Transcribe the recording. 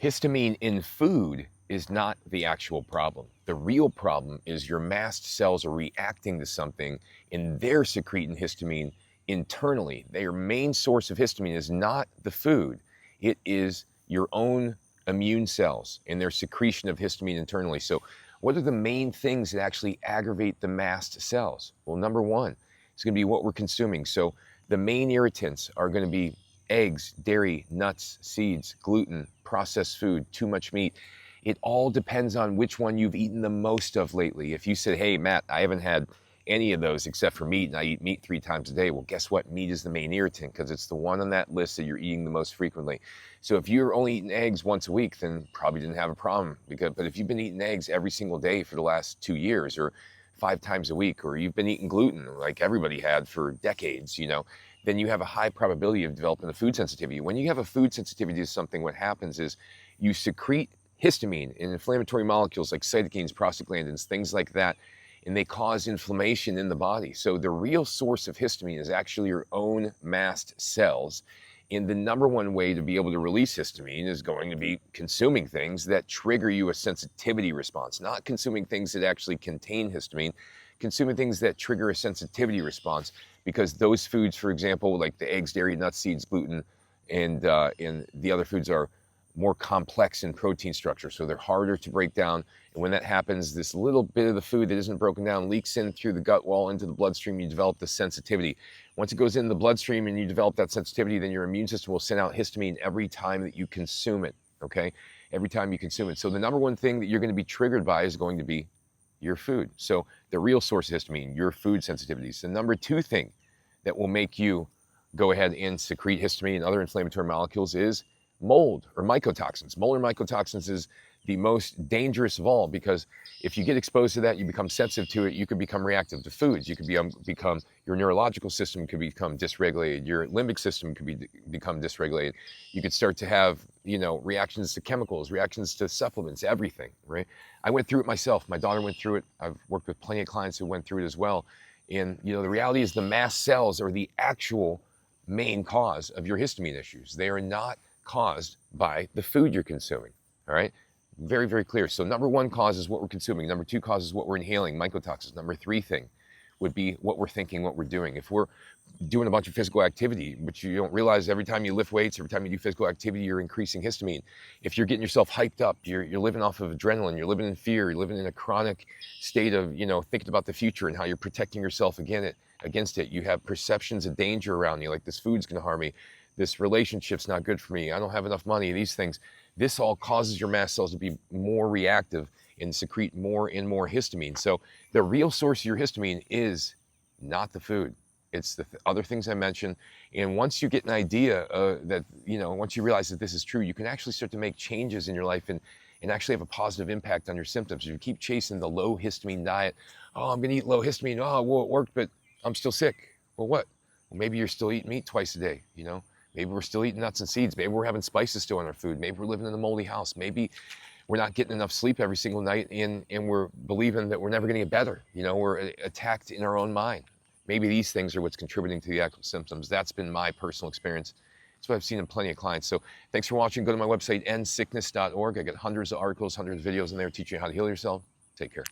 Histamine in food is not the actual problem. The real problem is your mast cells are reacting to something and they're secreting histamine internally. Their main source of histamine is not the food, it is your own immune cells and their secretion of histamine internally. So, what are the main things that actually aggravate the mast cells? Well, number one, it's going to be what we're consuming. So, the main irritants are going to be eggs, dairy, nuts, seeds, gluten, processed food, too much meat. It all depends on which one you've eaten the most of lately. If you said, hey, Matt, I haven't had any of those except for meat and I eat meat 3 times a day, well, guess what? Meat is the main irritant because it's the one on that list that you're eating the most frequently. So if you're only eating eggs once a week, then probably didn't have a problem. But if you've been eating eggs every single day for the last 2 years or 5 times a week, or you've been eating gluten like everybody had for decades, then you have a high probability of developing a food sensitivity. When you have a food sensitivity to something, what happens is you secrete histamine and inflammatory molecules like cytokines, prostaglandins, things like that, and they cause inflammation in the body. So the real source of histamine is actually your own mast cells. And the number one way to be able to release histamine is going to be consuming things that trigger you a sensitivity response, not consuming things that actually contain histamine, consuming things that trigger a sensitivity response, because those foods, for example, like the eggs, dairy, nuts, seeds, gluten, and the other foods are more complex in protein structure, so they're harder to break down. And when that happens, this little bit of the food that isn't broken down leaks in through the gut wall into the bloodstream. You develop the sensitivity. Once it goes in the bloodstream and you develop that sensitivity, then your immune system will send out histamine every time that you consume it, okay? Every time you consume it. So the number one thing that you're going to be triggered by is going to be your food. So the real source of histamine, your food sensitivities. The number two thing that will make you go ahead and secrete histamine and other inflammatory molecules is mold or mycotoxins. Mold or mycotoxins is the most dangerous of all, because if you get exposed to that, you become sensitive to it, you could become reactive to foods. You could become your neurological system could become dysregulated. Your limbic system could become dysregulated. You could start to have, reactions to chemicals, reactions to supplements, everything, right? I went through it myself. My daughter went through it. I've worked with plenty of clients who went through it as well. And, the reality is the mast cells are the actual main cause of your histamine issues. They are not caused by the food you're consuming, all right? Very, very clear. So number one cause is what we're consuming. Number two cause is what we're inhaling, mycotoxins. Number three thing would be what we're thinking, what we're doing. If we're doing a bunch of physical activity, but you don't realize every time you lift weights, every time you do physical activity, you're increasing histamine. If you're getting yourself hyped up, you're living off of adrenaline, you're living in fear, you're living in a chronic state of, thinking about the future and how you're protecting yourself against it. You have perceptions of danger around you, like this food's gonna harm me, this relationship's not good for me, I don't have enough money, these things. This all causes your mast cells to be more reactive and secrete more and more histamine. So the real source of your histamine is not the food. It's the other things I mentioned. And once you get an idea that, once you realize that this is true, you can actually start to make changes in your life and actually have a positive impact on your symptoms. If you keep chasing the low histamine diet, oh, I'm gonna eat low histamine, oh, well, it worked, but I'm still sick. Well, what? Well, maybe you're still eating meat twice a day, Maybe we're still eating nuts and seeds. Maybe we're having spices still in our food. Maybe we're living in a moldy house. Maybe we're not getting enough sleep every single night and we're believing that we're never gonna get better. We're attacked in our own mind. Maybe these things are what's contributing to the actual symptoms. That's been my personal experience. That's what I've seen in plenty of clients. So thanks for watching. Go to my website, endsickness.org. I got hundreds of articles, hundreds of videos in there teaching you how to heal yourself. Take care.